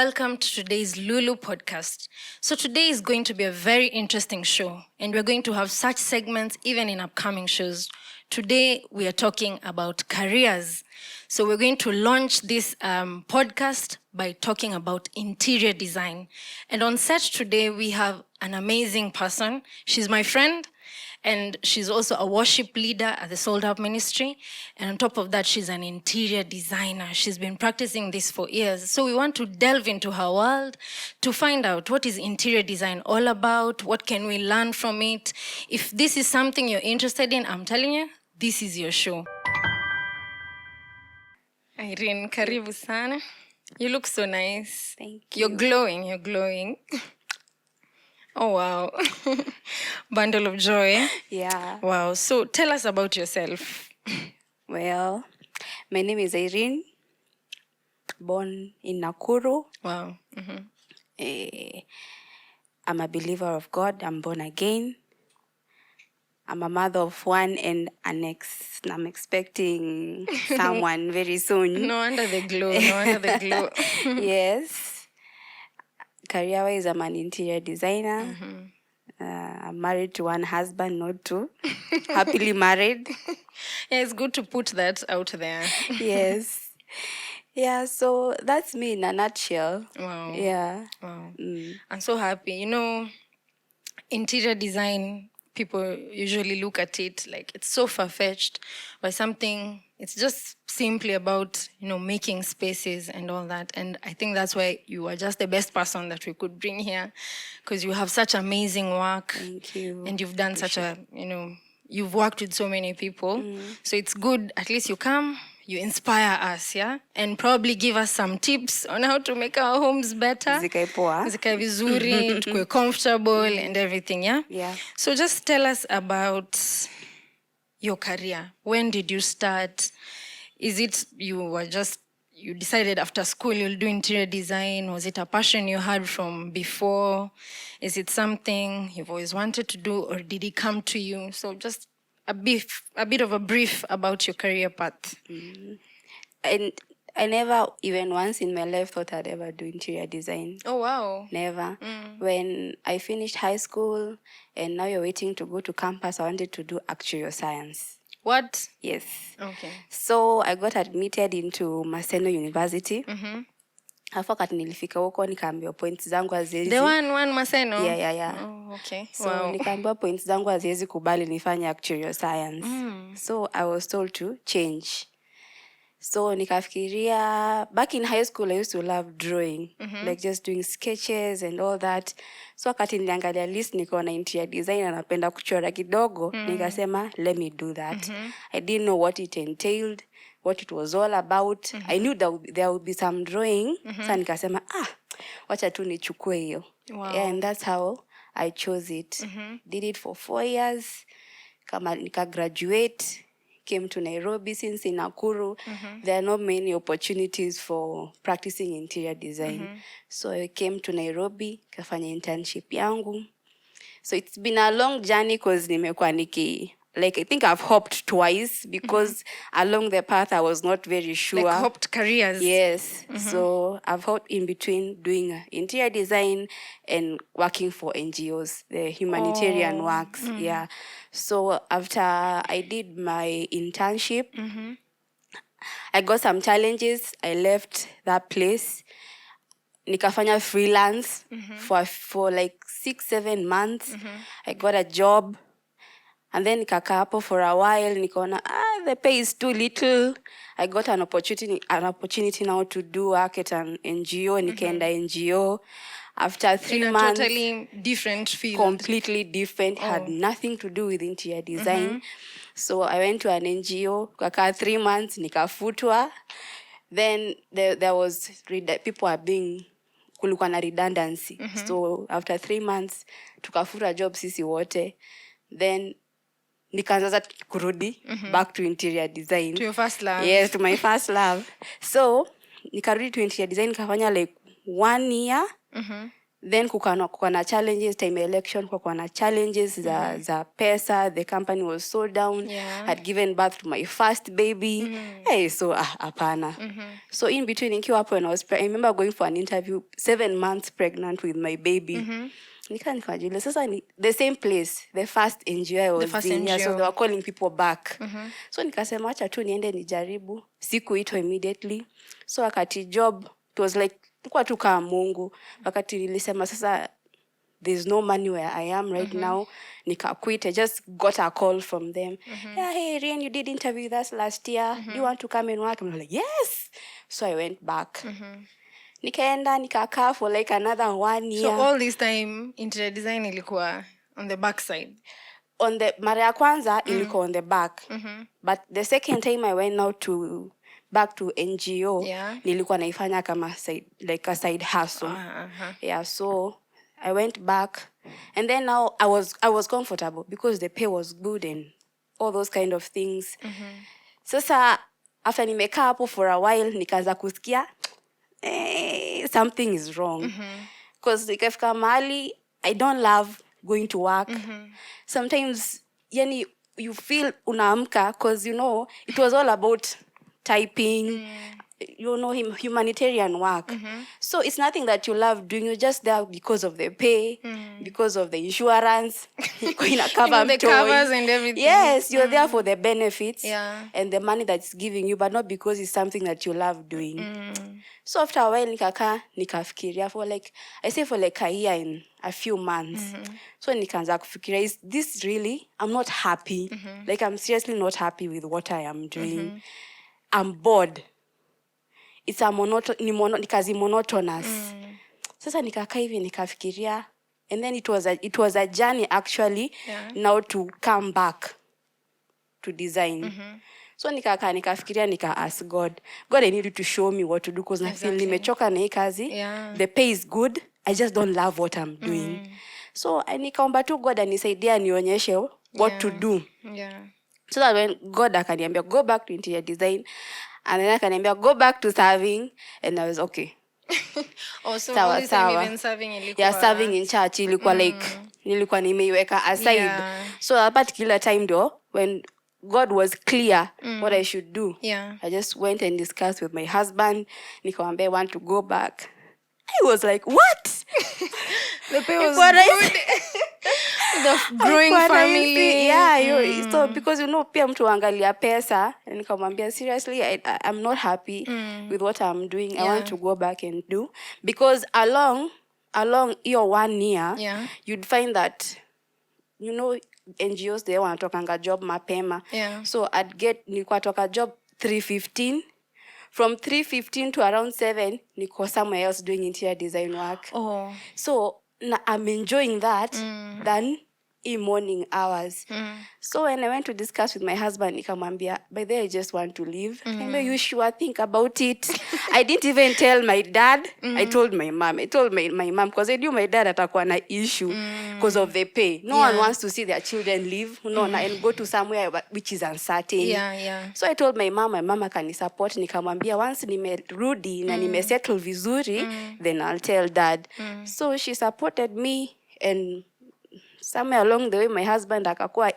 welcome to today's Lulu Podcast. So today is going to be a very interesting show, and we're going to have such segments even in upcoming shows. Today, we are talking about careers. So we're going to launch this podcast by talking about interior design. And on set today, we have an amazing person. She's my friend, and she's also a worship leader at the Soldout Ministry. And on top of that, she's an interior designer. She's been practicing this for years. So we want to delve into her world to find out what is interior design all about, what can we learn from it. If this is something you're interested in, I'm telling you, this is your show. Erin, karibu sana. You look so nice. Thank you. You're glowing. Oh, wow. Bundle of joy. Yeah. Wow. So tell us about yourself. Well, my name is Erin, born in Nakuru. Wow. I'm a believer of God. I'm born again. I'm a mother of one, and I'm expecting someone very soon. No wonder the glow. Yes. Career-wise, I'm an interior designer. I'm married to one husband, not two. Happily married. Yeah, it's good to put that out there. Yes. Yeah, so that's me in a nutshell. Wow. Yeah. Wow. I'm so happy. Interior design, people usually look at it like it's so far-fetched, but it's just simply about, making spaces and all that. And I think that's why you are just the best person that we could bring here, because you have such amazing work. Thank you. And you've done you've worked with so many people. So it's good, at least you come, you inspire us, yeah? And probably give us some tips on how to make our homes better. Zikae poa. Zikae vizuri, tukue comfortable and everything, yeah? Yeah. So just tell us about your career. When did you start? Is it you decided after school you'll do interior design? Was it a passion you had from before? Is it something you've always wanted to do, or did it come to you? So just a bit of a brief about your career path. And I never, even once in my life, thought I'd ever do interior design. Oh, wow. Never. When I finished high school and now you're waiting to go to campus, I wanted to do actuarial science. What? Yes. Okay. So I got admitted into Maseno University. Alafu wakati nilifika huko nikaambiwa points zangu haziwezi. The one Maseno? Yeah. Oh, okay. So nikaambiwa points zangu haziwezi kubali nifanye actuarial science. So I was told to change. So nikafikiria, back in high school I used to love drawing, like just doing sketches and all that. So wakati niliangalia list nikaona interior design na napenda kuchora kidogo, nikasema let me do that. I didn't know what it entailed, what it was all about. I knew that there would be some drawing. So nikasema wacha tu nichukue hiyo. Wow. Yeah, and that's how I chose it. Did it for 4 years. Kama nika graduate, came to Nairobi. Since in Nakuru, there are not many opportunities for practicing interior design. So I came to Nairobi, kafanya internship yangu. So it's been a long journey because nimekuwa I think I've hopped twice because along the path I was not very sure. Like hopped careers. Yes. So I've hopped in between doing interior design and working for NGOs, the humanitarian works. Yeah. So after I did my internship, I got some challenges. I left that place. Nikafanya freelance for like 6-7 months. I got a job. And then nikakaa hapo for a while, nikaona the pay is too little. I got an opportunity now to do work at an NGO, nikaenda NGO. After 3 months, totally different field. Completely different, had nothing to do with interior design. So I went to an NGO, kakaa 3 months, nikafutwa. Then there was people kulikuwa na redundancy. So after 3 months, tukafuta job sisi wote. Then nikaanza kurudi back to interior design. To your first love. Yes, to my first love. So nikarudi to interior design, nikafanya like 1 year. then kukawa na challenges time election, kukawa na challenges za pesa. The company was sold down. Had given birth to my first baby. Hey, so hapana. So in between nikiwa hapo, when I remember going for an interview 7 months pregnant with my baby. Nikajiuliza sasa ni the same place, the first NGO I was in. Yeah, so they were calling people back. So nikasema acha tu niende nijaribu. Sikuitwa immediately. So wakati job, it was like kwa tu kama Mungu. Wakati nilisema sasa there's no money where I am right now, nika quit. I just got a call from them. Yeah, hey Erin, you did interview with us last year. You want to come and work? I'm like, yes. So I went back. Nikaenda nikakaa for like another 1 year. So all this time interior design ilikuwa on the back side. On the mara ya kwanza ilikuwa on the back. But the second time I went now back to NGO, nilikuwa naifanya kama side, like a side hustle. Yeah, so I went back, and then now I was comfortable because the pay was good and all those kind of things. Sasa after nimekaa hapo for a while, nikaanza kusikia something is wrong. Because nikafika mahali I don't love going to work. Sometimes yani you feel unaamka, because you know it was all about typing, you know, humanitarian work. So it's nothing that you love doing. You're just there because of the pay, because of the insurance, the covers and everything. Yes, you're there for the benefits and the money that's giving you, but not because it's something that you love doing. So after a while, nikafikiria for like a year and a few months. So nikaanza kufikiria, is this really, I'm not happy. Like I'm seriously not happy with what I am doing. I'm bored. It's a kazi monotonous. Sasa nikakaa hivi nikafikiria, and then it was a journey actually now to come back to design. So nikafikiria, nika ask God, I need you to show me what to do, because I feel nimechoka na hii kazi. The pay is good, I just don't love what I'm doing. So nikaomba tu God anisaidia nionyeshe what to do. So that when God akaniambia go back to interior design, and then akaniambia go back to serving, and I was okay. So all this time even serving ilikuwa... Yeah, serving in church ilikuwa like nilikuwa nimeiweka aside. So that particular time though, when God was clear what I should do, I just went and discussed with my husband. Nikamwambia I want to go back. I was like, what? The pay was good. The growing family. So because you know pia mtu angalia pesa, and nikamwambia seriously, I'm not happy with what I'm doing. I want to go back and do, because along your 1 year, you'd find that, you know, NGOs they wanatokanga job mapema. So nilikuwa toka job 3:15. From 3:15 to around 7, niko somewhere else doing interior design work. So I'm enjoying that than in morning hours. So when I went to discuss with my husband, nikamwambia, by the way, I just want to leave. You sure? Think about it. I didn't even tell my dad. I told my mom. I told my mom because I knew my dad atakuwa na issue because of the pay. No one wants to see their children leave and go to somewhere which is uncertain. So I told my mom akanisupport. Nikamwambia once nimerudi na nimesettle vizuri, then I'll tell dad. So she supported me, and somewhere along the way my husband akakuwa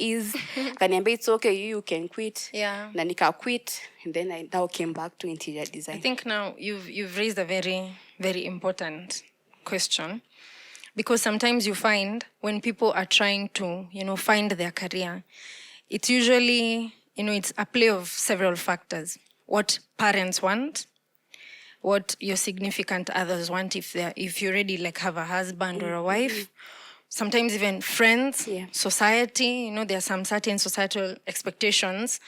akaniambia it's okay, you can quit. Na nika quit, and then I now came back to interior design. I think now you've raised a very, very important question, because sometimes you find when people are trying to, you know, find their career, it's usually, you know, it's a play of several factors. What parents want, what your significant others want, if you already like have a husband or a wife. Sometimes even friends, society, you know, there are some certain societal expectations,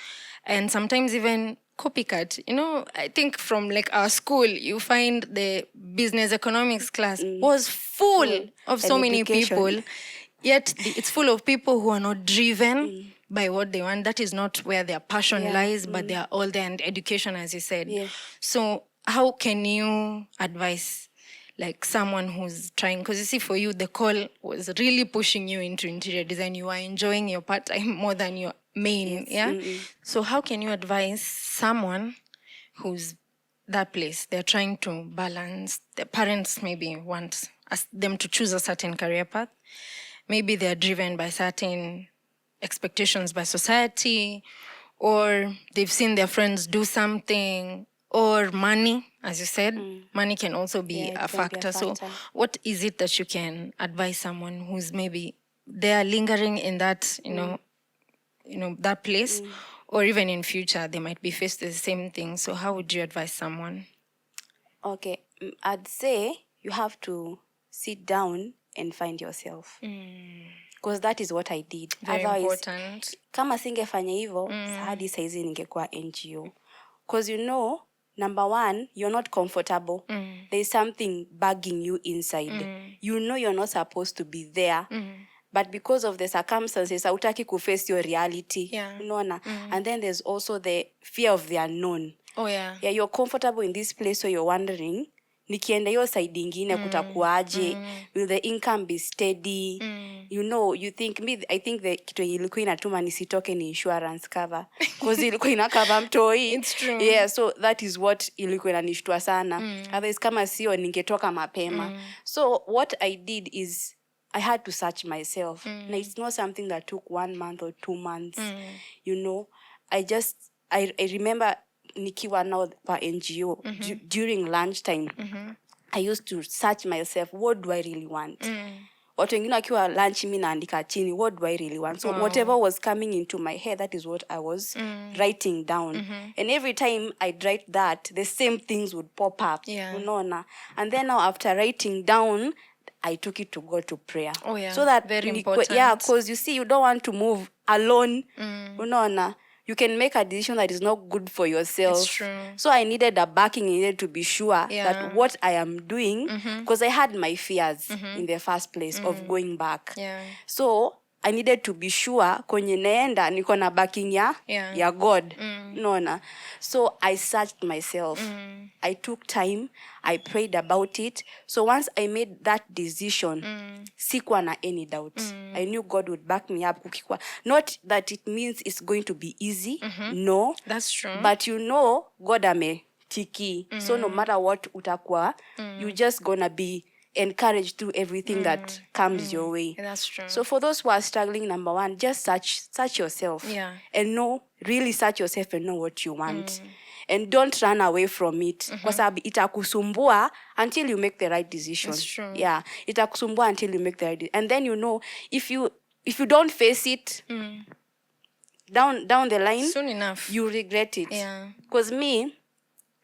and sometimes even copycat. You know, I think from like our school, you find the business economics class was full of so many people, yet it's full of people who are not driven by what they want. That is not where their passion lies, but they are all there, and education, as you said. So how can you advise like someone who's trying, because you see for you, the call was really pushing you into interior design. You are enjoying your part-time more than your main, So how can you advise someone who's that place? They're trying to balance, the parents maybe want ask them to choose a certain career path. Maybe they are driven by certain expectations by society, or they've seen their friends do something, or money, as you said. Money can also be a factor. So what is it that you can advise someone who's maybe they are lingering in that, that place, or even in future they might be faced with the same thing? So how would you advise someone? Okay, I'd say you have to sit down and find yourself, because that is what I did. Very important. Kama singefanya hivyo, hadi saizi ningekuwa NGO. Because number one, you're not comfortable. There's something bugging you inside. You know you're not supposed to be there. But because of the circumstances, hautaki kuface your reality. And then there's also the fear of the unknown. Oh, yeah. Yeah, you're comfortable in this place, so you're wondering, nikienda hiyo side ingine kutakuaje? Will the income be steady? You think, I think the kitu ilikuwa inatuma nisitoke ni insurance cover. Because ilikuwa inakava mtoi. It's true. Yeah, so that is what ilikuwa inanishtua sana. Otherwise, kama sio, ningetoka mapema. So what I did is, I had to search myself. And it's not something that took 1 month or 2 months. I remember nikiwa now kwa NGO, during lunchtime, I used to search myself, what do I really want? Watu wengine wakiwa lunch, mimi naandika chini, what do I really want? So whatever was coming into my head, that is what I was writing down. And every time I'd write that, the same things would pop up. And then now after writing down, I took it to God to prayer. Oh, yeah. So that very important. Yeah, because you see, you don't want to move alone. You can make a decision that is not good for yourself. It's true. So I needed a backing. I needed to be sure that what I am doing, because I had my fears in the first place of going back. Yeah. So I needed to be sure kwenye naenda niko na backing ya God. So I searched myself. I took time. I prayed about it. So once I made that decision, sikuwa na any doubt. I knew God would back me up. Not that it means it's going to be easy. No. That's true. But God ametiki. So no matter what utakuwa, you just gonna be encouraged through everything that comes your way. That's true. So for those who are struggling, number one, just search yourself. And really search yourself and know what you want. And don't run away from it. Kwa sababu itakusumbua until you make the right decision. That's true. Yeah, itakusumbua until you make the right decision. And then if you don't face it down the line, soon enough you regret it. Yeah. Because me,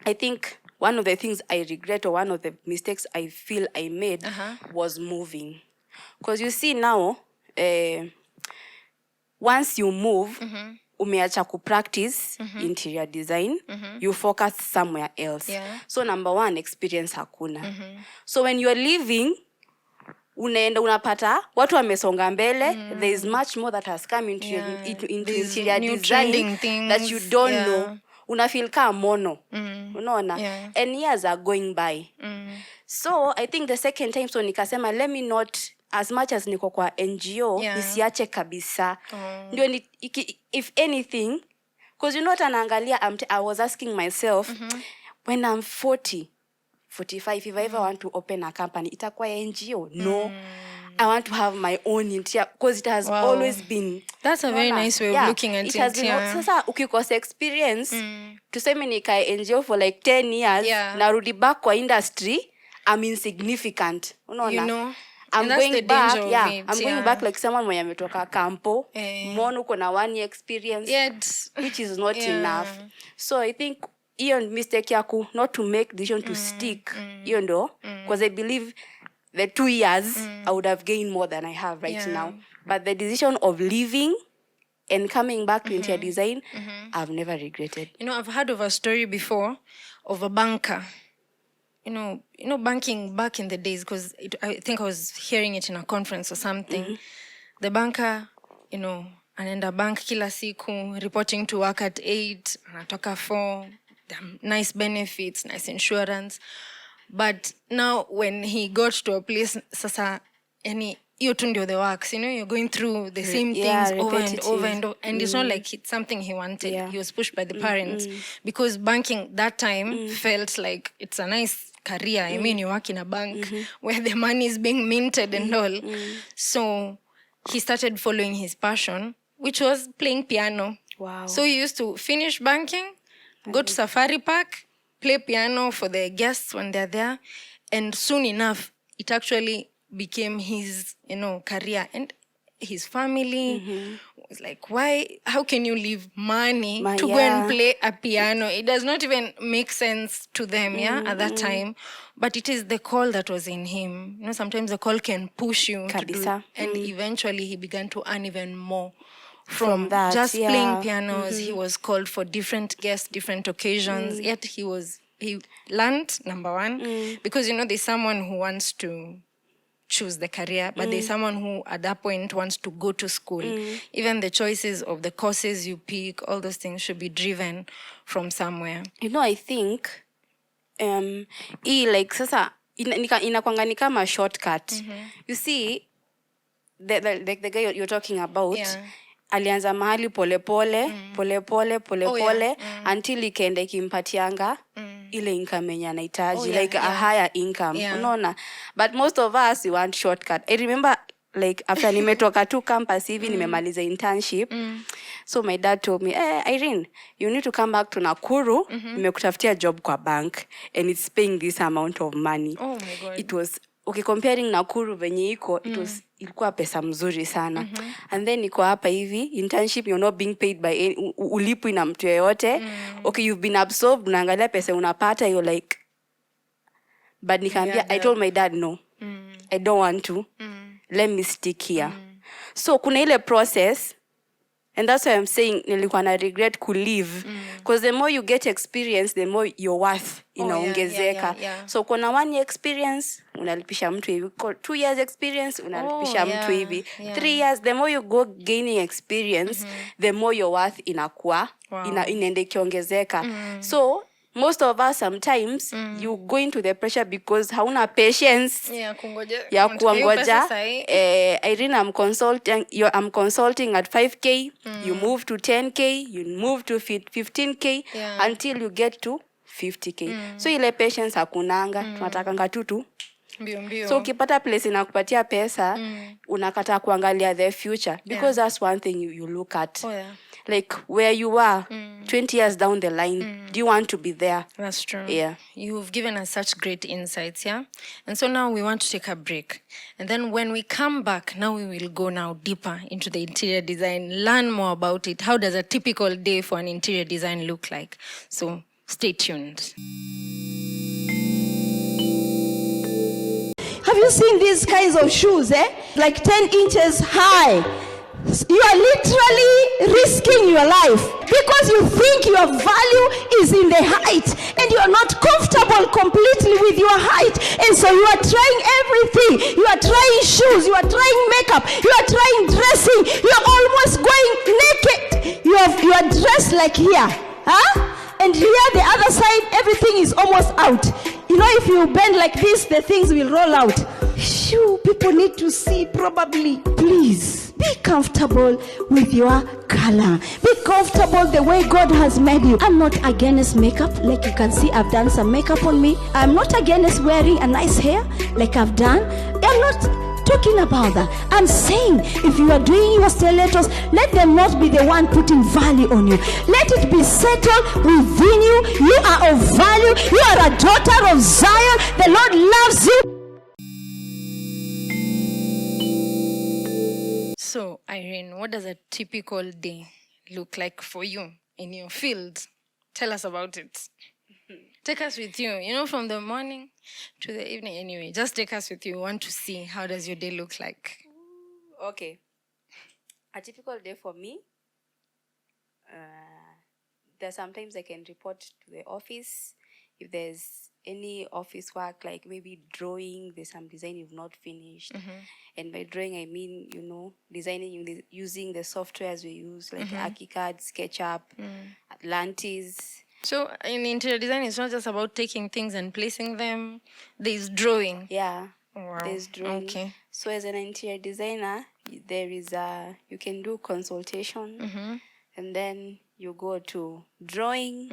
I think one of the things I regret, or one of the mistakes I feel I made, was moving. Because you see now, once you move, umeacha ku practice interior design, you focus somewhere else. So number one, experience hakuna. So when you're leaving, unaenda unapata watu wamesonga mbele, there is much more that has come into interior design that you don't know. Unafeel kama mono. Unaona? And years are going by. So I think the second time, so nikasema, let me not, as much as niko kwa NGO, nisiache kabisa. Ndio if anything, because what anaangalia, I was asking myself, when I'm 40, 45, if I ever want to open a company, itakuwa NGO? No. I want to have my own interior, because it has always been. That's a very nice way of looking at it. It has been. Sasa ukikosa experience, tuseme nikae NGO for like 10 years, narudi back kwa industry, I'm insignificant. Unaona? I'm going back. I'm going back like someone mwenye ametoka campo. Mbona uko na 1 year experience, which is not enough. So I think hiyo mistake yaku not to make decision to stick, because I believe the 2 years, I would have gained more than I have right now. But the decision of leaving and coming back to interior design, I've never regretted. I've heard of a story before of a banker. Banking back in the days, because I think I was hearing it in a conference or something. The banker, anaenda bank kila siku, reporting to work at 8, anatoka 4, nice benefits, nice insurance. But now when he got to a place, sasa, hiyo tu ndio the works, you're going through the same things over and over and over. And it's not like it's something he wanted. He was pushed by the parents. Because banking that time felt like it's a nice career. I mean, you work in a bank where the money is being minted and all. So he started following his passion, which was playing piano. Wow. So he used to finish banking, go to Safari Park, play piano for the guests when they're there. And soon enough, it actually became his, career. And his family was like, how can you leave money to go and play a piano? It does not even make sense to them, at that time. But it is the call that was in him. Sometimes the call can push you to do. And eventually he began to earn even more from that, just playing pianos. He was called for different guests, different occasions. Yet he learned, number one, because, there's someone who wants to choose the career, but there's someone who at that point wants to go to school. Even the choices of the courses you pick, all those things should be driven from somewhere. I think like sasa inakwanga ni kama shortcut. You see, the guy you're talking about, alianza mahali pole until ikaenda kimpatianga ile income yenye anahitaji, like a higher income. Unaona? But most of us, we want shortcut. I remember, like, after nimetoka tu campus hivi, nimemaliza internship. So my dad told me, Erin, you need to come back to Nakuru. Nimekutafutia job kwa bank and it's paying this amount of money. Oh my God. It was, okay, comparing Nakuru venye iko, ilikuwa pesa mzuri sana. And then niko hapa hivi, internship, you're not being paid by ulipwi na mtu yeyote. Okay, you've been absorbed, unaangalia pesa unapata, you're like, but nikaambia, I told my dad, no, I don't want to. Let me stick here. So kuna ile process, and that's why I'm saying nilikuwa na regret ku leave, because the more you get experience, the more your worth inaongezeka. So kuna 1 year experience unalipisha mtu hivi, 2 years experience unalipisha mtu hivi, 3 years. The more you go gaining experience, the more your worth inakuwa inaenda ikiongezeka. So most of us sometimes you go into the pressure because hauna patience ya kuangoja. Irene, I'm consulting at 5K, you move to 10K, you move to 15K, until you get to 50K. So ile patience hakunanga, tunatakanga tu. So ukipata place inakupatia pesa, unakata kuangalia the future, because that's one thing you look at. Like where you are 20 years down the line, do you want to be there? That's true. Yeah. You've given us such great insights, And so now we want to take a break. And then when we come back, now we will go now deeper into the interior design, learn more about it. How does a typical day for an interior design look like? So stay tuned. Have you seen these kinds of shoes, like 10 inches high? You are literally risking your life because you think your value is in the height and you are not comfortable completely with your height. And so you are trying everything. You are trying shoes, you are trying makeup, you are trying dressing. You are almost going naked. You are dressed like here. And here the other side, everything is almost out. If you bend like this, the things will roll out. Shoo, people need to see probably. Please, be comfortable with your color. Be comfortable the way God has made you. I'm not against makeup. Like you can see, I've done some makeup on me. I'm not against wearing a nice hair like I've done. I'm not talking about that. I'm saying if you are doing your stilettos, let them not be the one putting value on you. Let it be settled within you. You are of value. You are a daughter of Zion. The Lord loves you. So, Irene, what does a typical day look like for you in your field? Tell us about it. Take us with you, from the morning to the evening. Anyway, just take us with you. We want to see how does your day look like. Okay. A typical day for me, there's sometimes I can report to the office. If there's any office work, like maybe drawing, there's some design you've not finished. And by drawing, I mean, designing using the softwares we use, like ArchiCAD, SketchUp, Atlantis. So in interior design, it's not just about taking things and placing them. There's drawing. Yeah. Wow. There's drawing. Okay. So as an interior designer, you can do consultation, and then you go to drawing,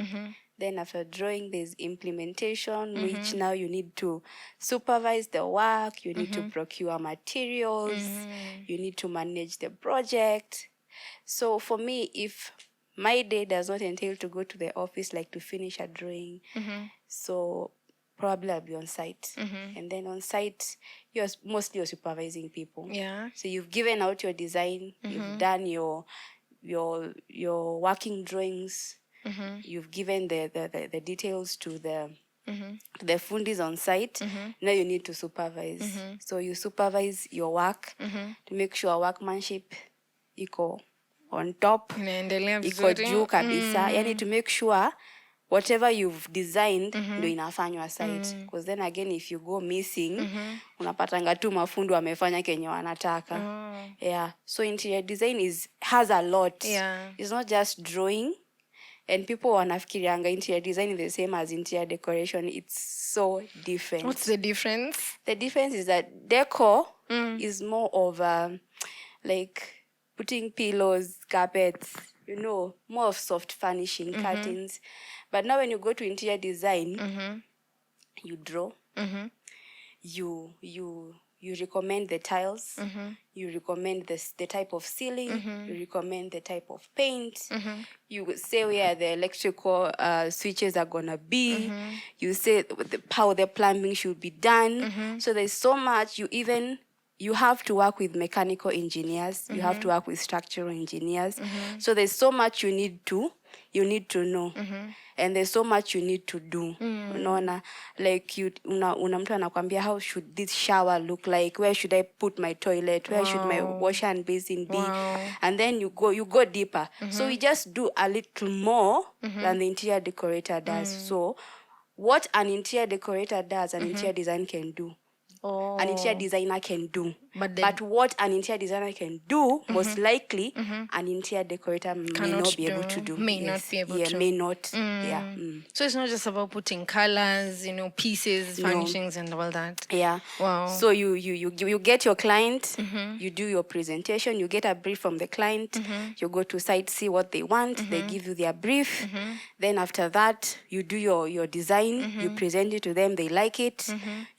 Then after drawing, there's implementation, which now you need to supervise the work, you need to procure materials, you need to manage the project. So for me, if my day does not entail to go to the office, like to finish a drawing, so probably I'll be on site. And then on site, you're supervising people. Yeah. So you've given out your design, you've done your working drawings, you've given the details to the fundis on site. Now you need to supervise. So you supervise your work to make sure workmanship iko on top, Inaendelea iko vizuri. juu kabisa. Yani to make sure whatever you've designed ndo inafanywa site. Because then again, if you go missing, unapatanga tu mafundi wamefanya kenye wanataka. Yeah. So interior design has a lot. Yeah. It's not just drawing. And people wanafikirianga interior design is the same as interior decoration. It's so different. What's the difference? The difference is that decor is more of like putting pillows, carpets, more of soft furnishing, curtains. But now when you go to interior design, you draw, you recommend the tiles, you recommend the type of ceiling, you recommend the type of paint, you say where the electrical switches are gonna be, you say how the plumbing should be done. So there's so much. You have to work with mechanical engineers, you have to work with structural engineers. So there's so much you need to know. And there's so much you need to do. Unaona, like una mtu anakuambia, how should this shower look like? Where should I put my toilet? Where should my washer and basin be? And then you go deeper. So we just do a little more than the interior decorator does. So what an interior decorator does, an interior design can do. An interior designer can do. But what an interior designer can do, most likely, an interior decorator may not be able to do. May not be able to. May not. Yeah. So it's not just about putting colors, pieces, furnishings, and all that. Yeah. Wow. So you get your client, you do your presentation, you get a brief from the client, you go to site, see what they want, they give you their brief. Then after that, you do your design, you present it to them, they like it.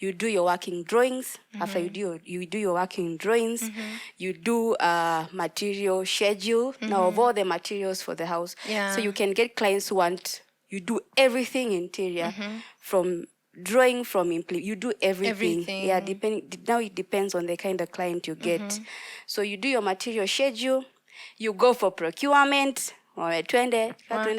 You do your working drawings. After you do your working drawings, you do a material schedule now of all the materials for the house. Yeah. So you can get clients who want you do everything interior, from drawing, you do everything. Yeah, now it depends on the kind of client you get. So you do your material schedule, you go for procurement. Twende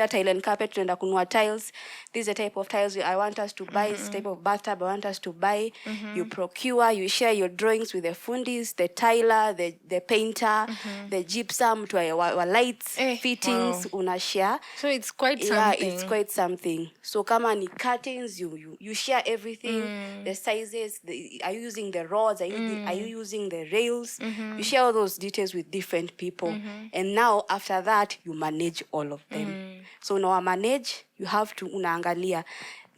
tile and carpet, twenda kunua tiles. This is the type of tiles I want us to buy. This type of bathtub I want us to buy. You procure, you share your drawings with the fundis, the tiler, the painter, the gypsum, lights, fittings, unashare. So it's quite something. Yeah, it's quite something. So kama ni curtains, you share everything. The sizes, are you using the rods? Are you using the rails? You share all those details with different people. And now after that, you manage all of them. So now manage, you have to unaangalia.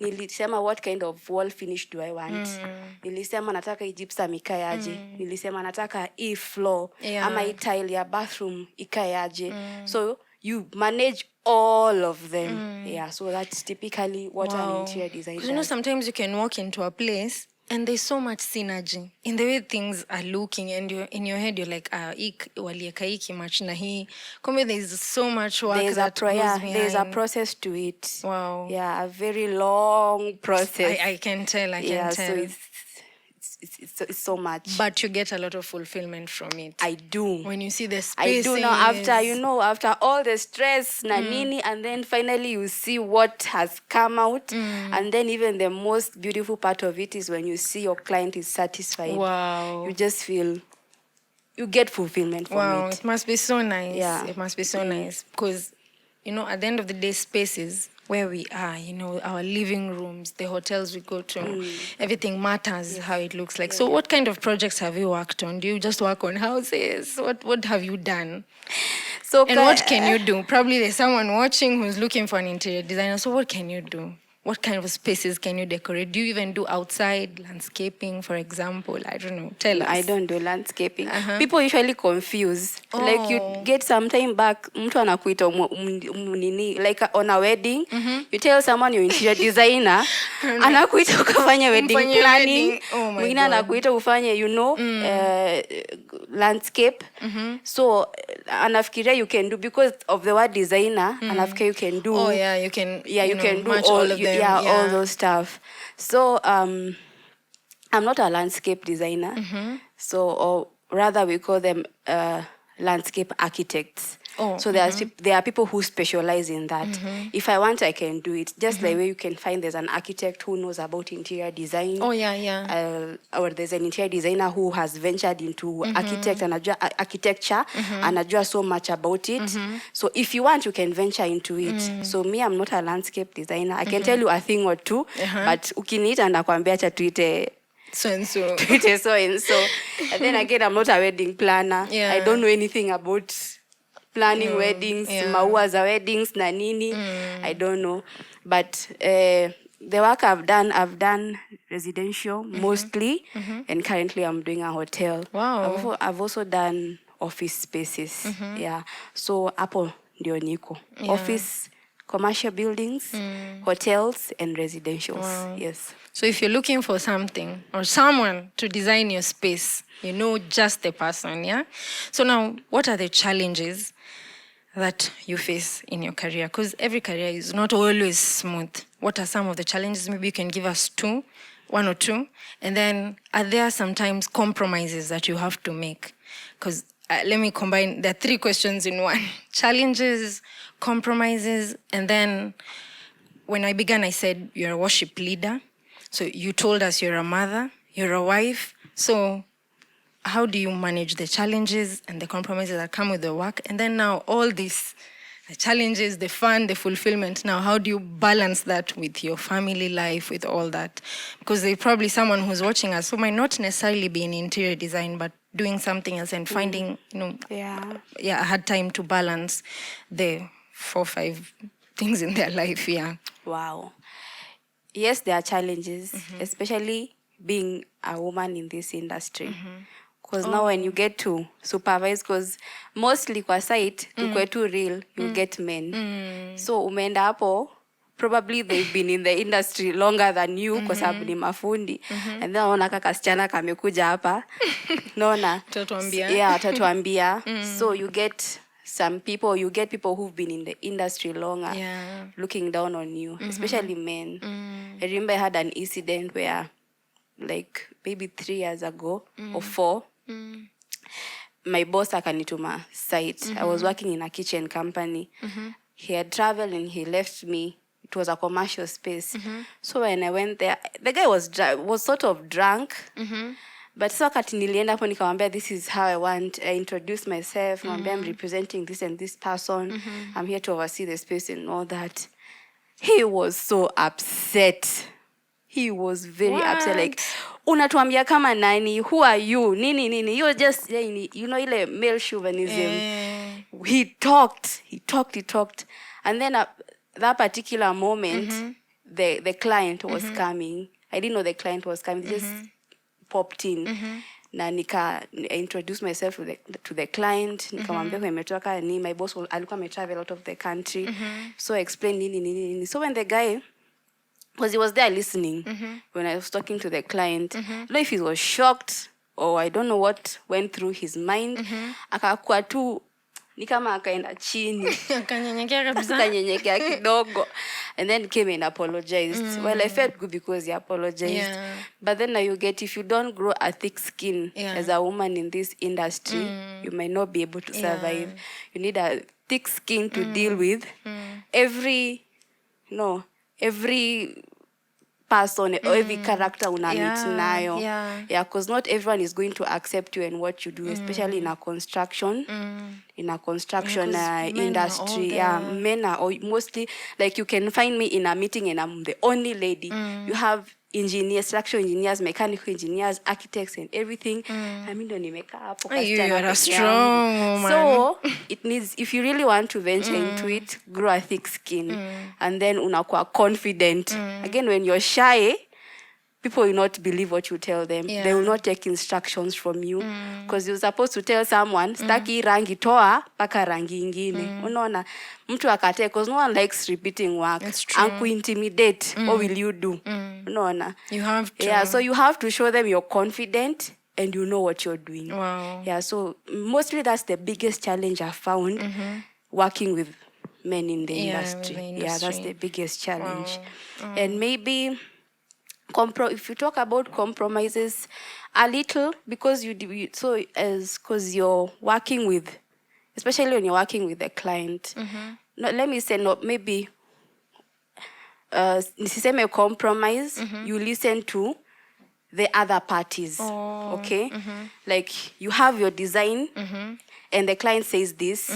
Nilisema what kind of wall finish do I want? Nilisema nataka gypsum ikayaje. Nilisema nataka floor ama tile ya bathroom ikayaje. So you manage all of them. Yeah, so that's typically what an interior designer does. Because sometimes you can walk into a place and there's so much synergy in the way things are looking, and in your head you're like, walieka hiki much na hii. There's so much work goes behind. There's a process to it. Wow. Yeah, a very long process. I can tell. I can tell. So it's so much. But you get a lot of fulfillment from it. I do. When you see the spaces. I do now, after all the stress, and then finally you see what has come out. And then even the most beautiful part of it is when you see your client is satisfied. Wow. You just feel, you get fulfillment from it. Wow, it must be so nice. Yeah. It must be so nice. Because, at the end of the day, spaces where we are, our living rooms, the hotels we go to, everything matters how it looks like. So what kind of projects have you worked on? Do you just work on houses? What have you done? So and what can you do? Probably there's someone watching who's looking for an interior designer. So what can you do? what kind of spaces can you decorate? Do you even do outside landscaping, for example? I don't know. Tell us. I don't do landscaping. People usually confuse. Like you get some time back, mtu anakuita nini, like on a wedding, you tell someone you're interior designer, anakuita ukafanya wedding planning, mwingine anakuita ufanye, landscape. So anafikiria you can do, because of the word designer, anafikiria you can do. Oh yeah, you can. Yeah, you can do all of them. all those stuff. So I'm not a landscape designer. So, or rather we call them landscape architects. Oh, so there are people who specialize in that. If I want, I can do it. Just the way you can find there's an architect who knows about interior design. Oh yeah. Or there's an interior designer who has ventured into architecture and anajua so much about it. So if you want, you can venture into it. So me, I'm not a landscape designer. I can tell you a thing or two, but ukiniita nakwambia cha tuite so and so. So and so. And then again, I'm not a wedding planner. Yeah. I don't know anything about planning weddings, maua za weddings na nini. I don't know. But the work I've done residential mostly, and currently I'm doing a hotel. Wow. I've also done office spaces. Yeah. So hapo ndio niko. Office, commercial buildings, hotels, and residentials. Wow. Yes. So if you're looking for something or someone to design your space, you know just the person, yeah? So now, what are the challenges that you face in your career? Because every career is not always smooth. What are some of the challenges? Maybe you can give us one or two. And then are there sometimes compromises that you have to make? Because let me combine, there are 3 questions in one. Challenges, compromises, and then when I began, I said you're a worship leader. So you told us you're a mother, you're a wife. So how do you manage the challenges and the compromises that come with the work? And then now all this, the challenges, the fun, the fulfillment. Now, how do you balance that with your family life, with all that? Because there's probably someone who's watching us who might not necessarily be in interior design, but doing something else and finding, a hard time to balance the 4 or 5 things in their life. Yeah. Wow. Yes, there are challenges, especially being a woman in this industry. Because now when you get to supervise, because mostly kwa site, tukwe too real, you get men. So umeenda hapo, probably they've been in the industry longer than you, kwa sababu ni mafundi. And then unaona kasichana kamekuja hapa. Naona. Tatuambia. Yeah, tatuambia. So you get people who've been in the industry longer, looking down on you, especially men. I remember I had an incident where, like, maybe 3 years ago or 4, my boss akanituma site. I was working in a kitchen company. He had traveled and he left me. It was a commercial space. So when I went there, the guy was sort of drunk. But so wakati nilienda hapo nikamwambia, this is how I introduced myself. I'm representing this and this person. I'm here to oversee the space and all that. He was so upset. He was very upset. Like, unatuambia kama nani? Who are you? Nini. You're just, ile male chauvinism. He talked. And then that particular moment, the client was coming. I didn't know the client was coming. They just popped in. Na I introduced myself to the client. Nikamwambia nimetoka ni my boss alikuwa ametravel out of the country. So I explained nini. So when the guy, because he was there listening when I was talking to the client, I don't know if he was shocked or I don't know what went through his mind. Akakuwa tu ni kama akaenda chini. Akanyenyekea kabisa. Akanyenyekea kidogo. And then came and apologized. Well, I felt good because he apologized. Yeah. But then now if you don't grow a thick skin as a woman in this industry, you might not be able to survive. You need a thick skin to deal with every person or every character una meet nayo. Yeah, because not everyone is going to accept you and what you do, especially in a construction industry. Men are mostly, like, you can find me in a meeting and I'm the only lady. You have engineers, structural engineers, mechanical engineers, architects and everything. I mean, don't make up. You are a strong woman. So it needs, if you really want to venture into it, grow a thick skin, and then unakuwa confident. Again, when you're shy, people will not believe what you tell them. They will not take instructions from you, because you're supposed to tell someone staki rangi toa paka rangi ingine. Unaona mtu akate, because no one likes repeating work. Anku intimidate. What will you do? Unaona you have to. So you have to show them you're confident and you know what you're doing. Wow. So mostly that's the biggest challenge I've found working with men in the industry. That's the biggest challenge. Wow. And maybe if you talk about compromises a little, because because you're working with, especially when you're working with a client, let me say, maybe nisiseme compromise, you listen to the other parties. Okay? Like you have your design and the client says this,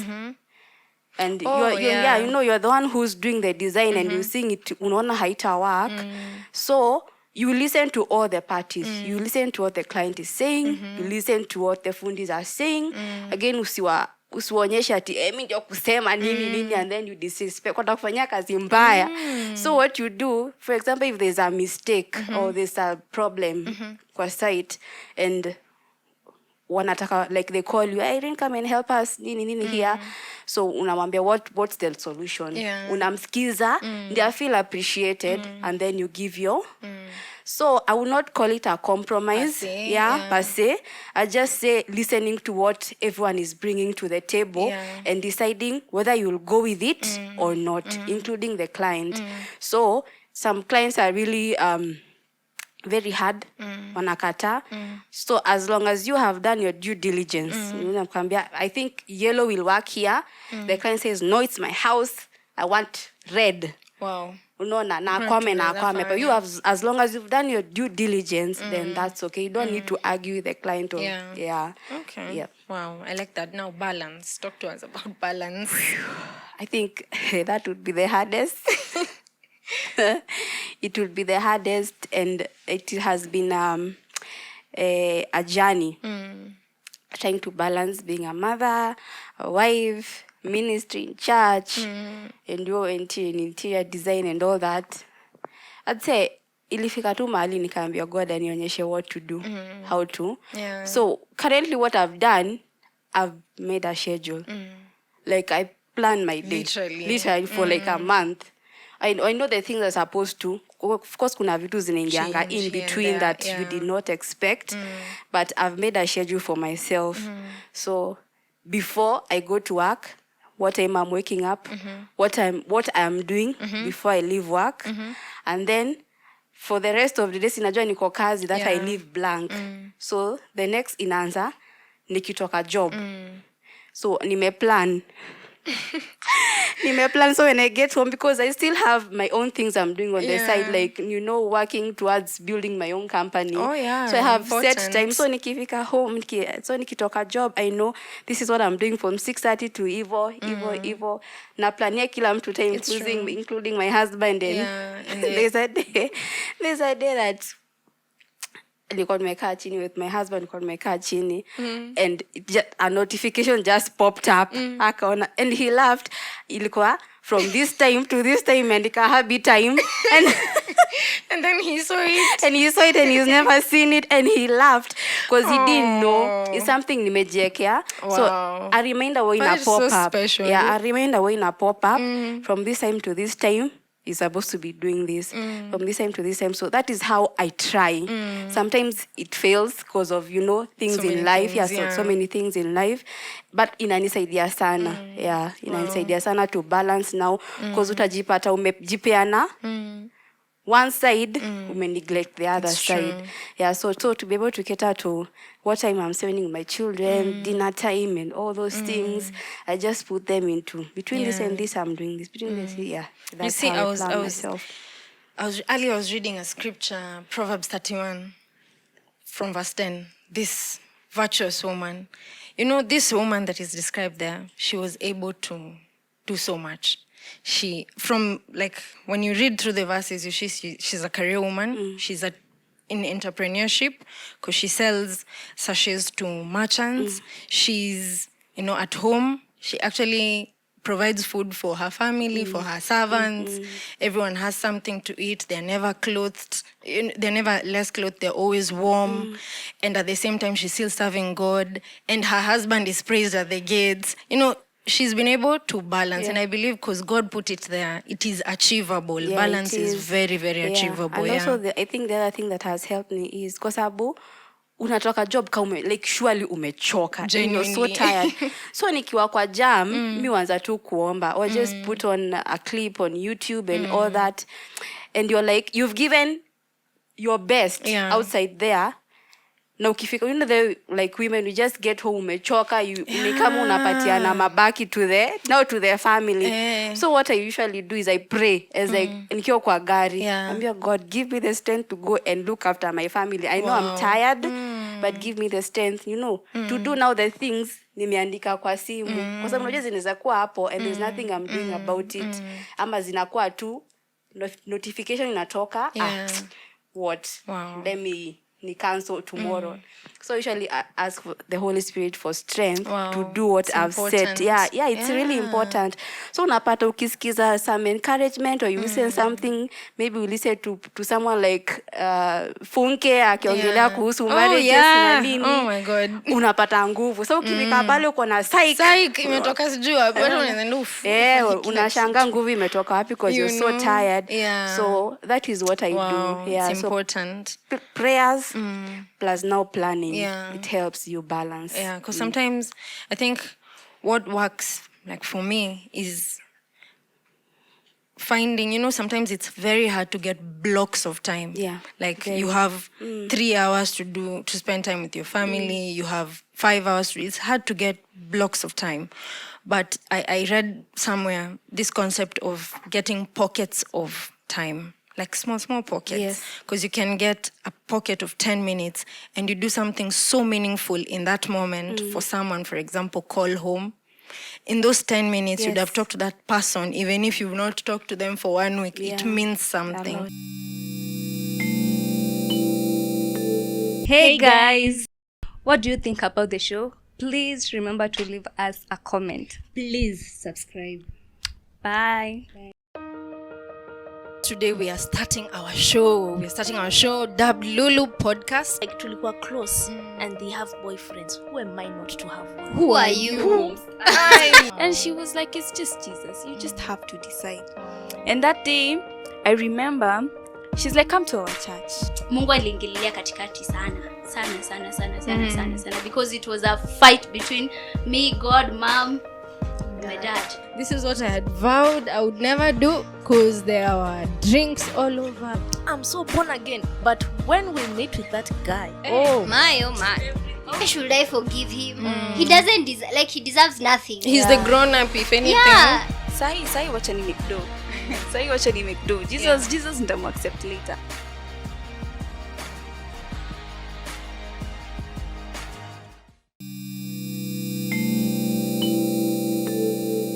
and you're the one who's doing the design and you're seeing it, unaona haita work. So you listen to all the parties. You listen to what the client is saying. You listen to what the fundis are saying. Again, usiwaonyesha ati mimi ndio kusema nini and then you disrespect kwa kufanya kazi mbaya. So what you do, for example, if there's a mistake or there's a problem kwa site and wanataka, like they call you, Erin, come and help us nini here. So unamwambia what's the solution. Unamsikiza, they feel appreciated, and then you give your So I will not call it a compromise, per se. I just say listening to what everyone is bringing to the table and deciding whether you'll go with it or not, including the client. So some clients are really very hard, wanakata. So as long as you have done your due diligence, I think yellow will work here. The client says, no, it's my house, I want red. Wow. Unaona na kwame. But you have, as long as you've done your due diligence, then that's okay. You don't need to argue with the client. Or, Okay. Yeah. Wow, I like that. Now balance. Talk to us about balance. I think that would be the hardest. It would be the hardest, and it has been a journey. Trying to balance being a mother, a wife, ministry in church, and your interior design and all that. I'd say ilifika tu mahali nikaambia God anionyeshe what to do, how to. So currently what I've done, I've made a schedule. Like I plan my day literally for like a month. I know the things I'm supposed to. Of course, kuna vitu zinaingianga in between that you did not expect, but I've made a schedule for myself. So before I go to work, what time I'm waking up, what I'm doing before I leave work, and then for the rest of the day, sinajua niko kazi, that I leave blank. So the next inaanza nikitoka job. So nimeplan. So when I get home, because I still have my own things I'm doing on the side, like, working towards building my own company. So I have set time. So nikifika home, so nikitoka job, I know this is what I'm doing from 6:30 to Evo. Na plania kila mtu time, including my husband. And there's a day that nilikuwa nimekaa chini with my husband, and a notification just popped up. Akaona, and he laughed. Ilikuwa from this time to this time, and happy time. And then he saw it. And he's never seen it, and he laughed because he didn't know. It's something nimejiekea. So a reminder way na pop up. A reminder way na pop up. From this time to this time is supposed to be doing this. From this time to this time. So that is how I try. Sometimes it fails because of, things in life. So many things in life. But inanisaidia sana. Inanisaidia sana to balance now. Because utajipata umejipeana. One side, we neglect the other side. So to be able to cater to what time I'm spending with my children, dinner time, and all those things, I just put them into between this and this. I'm doing this between this. That's how I plan myself. I was reading a scripture, Proverbs 31, from verse 10. This virtuous woman, this woman that is described there, she was able to do so much. She, from like, when you read through the verses, she's a career woman. She's in entrepreneurship because she sells sachets to merchants. She's, at home. She actually provides food for her family, for her servants. Everyone has something to eat. They're never clothed. They're never less clothed. They're always warm. And at the same time, she's still serving God. And her husband is praised at the gates. She's been able to balance. And I believe because God put it there, it is achievable. Balance is very, very achievable. And also, I think the other thing that has helped me is kwa sababu unatoka job like surely umechoka and you're so tired. So nikiwa kwa jam, mi wanza tu kuomba or just put on a clip on YouTube and all that. And you're like, you've given your best outside there. Na ukifika, the like women, we just get home umechoka, kama unapatiana mabaki to their family. So what I usually do is I pray as like nikiwa kwa gari. Ambia God, give me the strength to go and look after my family. I know I'm tired, but give me the strength, to do now the things nimeandika kwa simu. Kwa sababu unajua zinaweza kuwa hapo and there's nothing I'm doing about it. Ama zinakuwa tu notification inatoka. What? Let me cancel tomorrow. So usually I ask for the Holy Spirit for strength to do what I've said. It's really important. So unapata ukisikiza some encouragement or you listen something, maybe we listen to someone like Funke akiongelea kuhusu marriages na nini. Oh my God. Unapata nguvu. So ukifika pale uko na psych imetoka sijua bado unaenda unashanga nguvu imetoka wapi because you're so tired. So that is what I do. It's important. Prayers plus now planning, it helps you balance. Because sometimes I think what works, like for me, is finding, sometimes it's very hard to get blocks of time. Like you have 3 hours to spend time with your family, you have 5 hours. It's hard to get blocks of time. But I read somewhere this concept of getting pockets of time. Like small pockets. Because you can get a pocket of 10 minutes and you do something so meaningful in that moment for someone, for example, call home. In those 10 minutes, you'd have talked to that person, even if you've not talked to them for 1 week. It means something. Hey guys, what do you think about the show? Please remember to leave us a comment. Please subscribe. Bye. Today we are starting our show. Dubbed Lulu Podcast. Like tulikuwa close and they have boyfriends. Who am I not to have one? Who are you? And she was like, it's just Jesus. You just have to decide. And that day, I remember, she's like, come to our church. Mungu aliingililia katikati sana because it was a fight between me, God, mom, my dad. This is what I had vowed I would never do because there were drinks all over. I'm so born again. But when we meet with that guy, oh my. Why should I forgive him? He doesn't he deserves nothing. He's the grown up, if anything. Yeah. Sai wacha ni make do. Jesus ndamu accept later.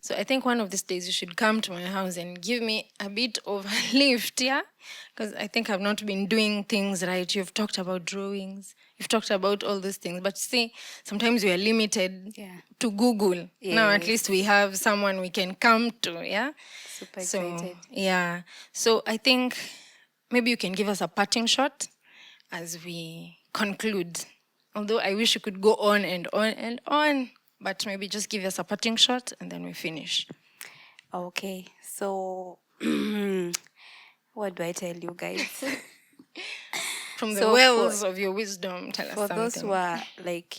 So I think one of these days you should come to my house and give me a bit of a lift, because I think I've not been doing things right. You've talked about drawings. You've talked about all those things. But see, sometimes we are limited to Google. Now at least we have someone we can come to, Super excited. So I think maybe you can give us a parting shot as we conclude. Although I wish you could go on and on and on. But maybe just give us a parting shot and then we finish. Okay, so what do I tell you guys? From the wells of your wisdom, tell us something. For those who are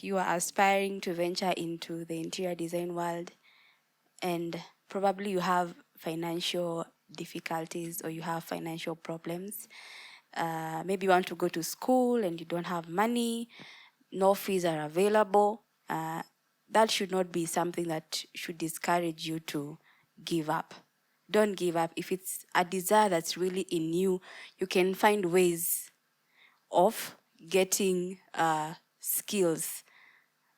you are aspiring to venture into the interior design world and probably you have financial difficulties or you have financial problems. Maybe you want to go to school and you don't have money, no fees are available. That should not be something that should discourage you to give up. Don't give up. If it's a desire that's really in you, you can find ways of getting skills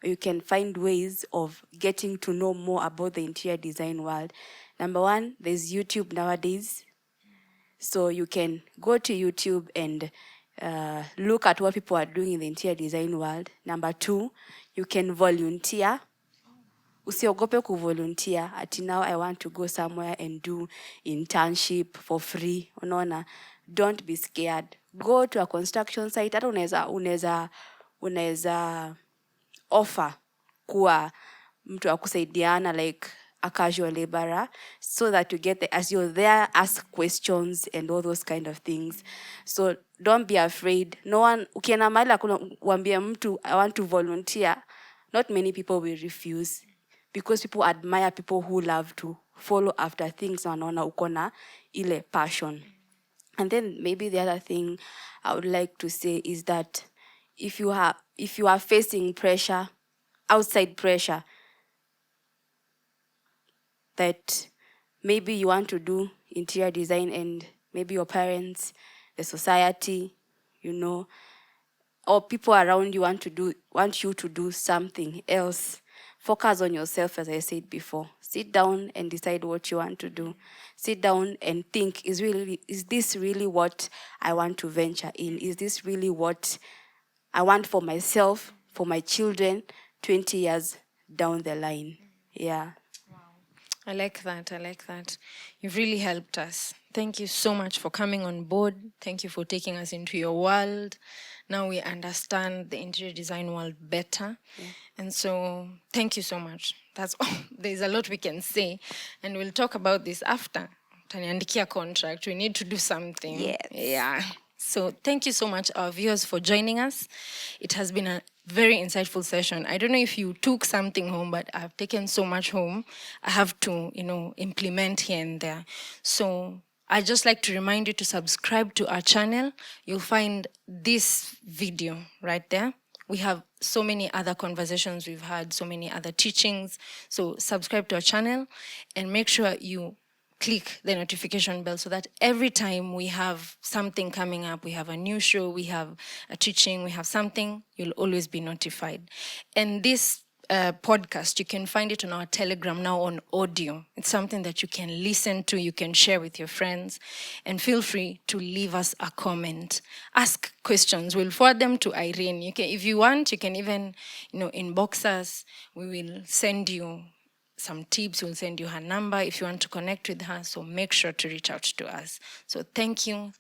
you can find ways of getting to know more about the interior design world. Number one, there's YouTube nowadays. So you can go to YouTube and look at what people are doing in the interior design world. Number two, you can volunteer. Usiogope kuvolunteer. Ati now I want to go somewhere and do internship for free. Unaona? Don't be scared. Go to a construction site. Hata unaweza offer kuwa mtu wa kusaidiana, like a casual laborer, so that you get as you're there, ask questions and all those kind of things. So don't be afraid. No one, ukienda mahali hakuna uambie mtu I want to volunteer, not many people will refuse, because people admire people who love to follow after things na wanaona uko na ile passion. And then maybe the other thing I would like to say is that if you are facing pressure, outside pressure, that maybe you want to do interior design and maybe your parents, the society, or people around you want you to do something else, focus on yourself, as I said before. Sit down and decide what you want to do. Sit down and think, is this really what I want to venture in? Is this really what I want for myself, for my children, 20 years down the line? Yeah. I like that. You've really helped us. Thank you so much for coming on board. Thank you for taking us into your world. Now we understand the interior design world better. Yeah. And so thank you so much. That's all. There's a lot we can say. And we'll talk about this after. Taniandikia contract. We need to do something. Yes. Yeah. So thank you so much, our viewers, for joining us. It has been a very insightful session. I don't know if you took something home, but I've taken so much home. I have to, implement here and there. So I'd just like to remind you to subscribe to our channel. You'll find this video right there. We have so many other conversations we've had, so many other teachings. So subscribe to our channel and make sure you click the notification bell so that every time we have something coming up, we have a new show, we have a teaching, we have something, you'll always be notified. And this podcast, you can find it on our Telegram now on audio. It's something that you can listen to, you can share with your friends, and feel free to leave us a comment. Ask questions. We'll forward them to Erin. If you want, you can even, inbox us. We will send you some tips. We'll send you her number if you want to connect with her. So make sure to reach out to us. So thank you.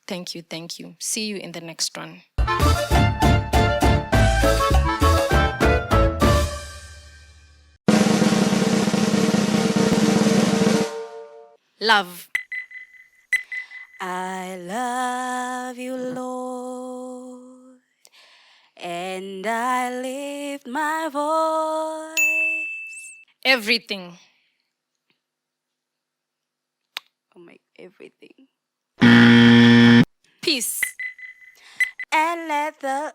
See you in the next one. Love. I love you, Lord, and I lift my voice. Everything. Oh my, everything. Peace. And let the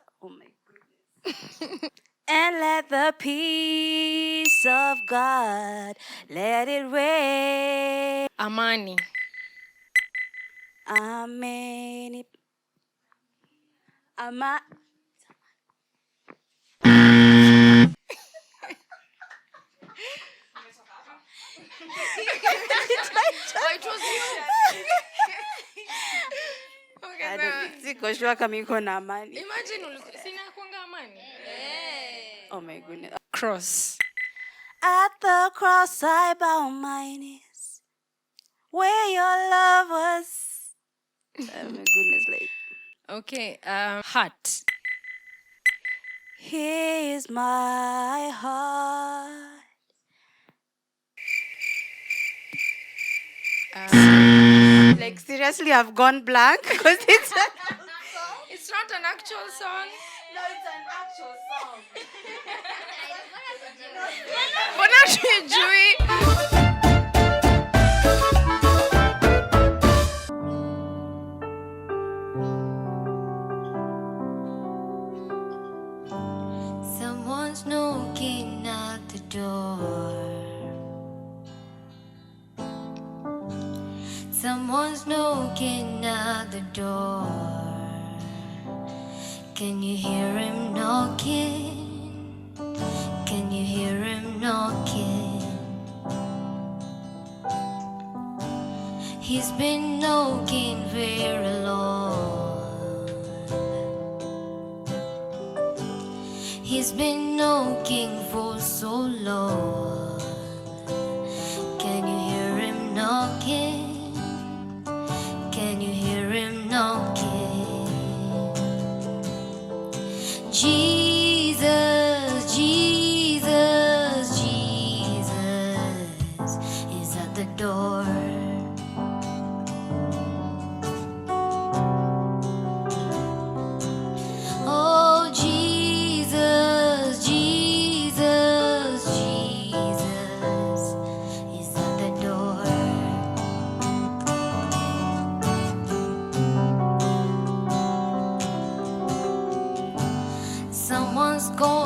and let the peace of God, let it reign. Amani. Amen. Siko sure kama iko na amani. Imagine sina kuanga amani. Oh my goodness. Cross. At the cross I bow my knees, where your love was. Oh my goodness, like. Okay, heart. Here is my heart. Like seriously, I've gone blank because it's It's not an actual song. no, it's an actual song. Mbona tujui? Someone's knocking at the door. Someone's knocking at the door. Can you hear him knocking? Can you hear him knocking? He's been knocking very long. He's been knocking for so long. Can you hear him knocking? Can you hear him knocking? Jesus, Jesus, Jesus is at the door. Oh, Jesus, Jesus, Jesus is at the door. Someone's going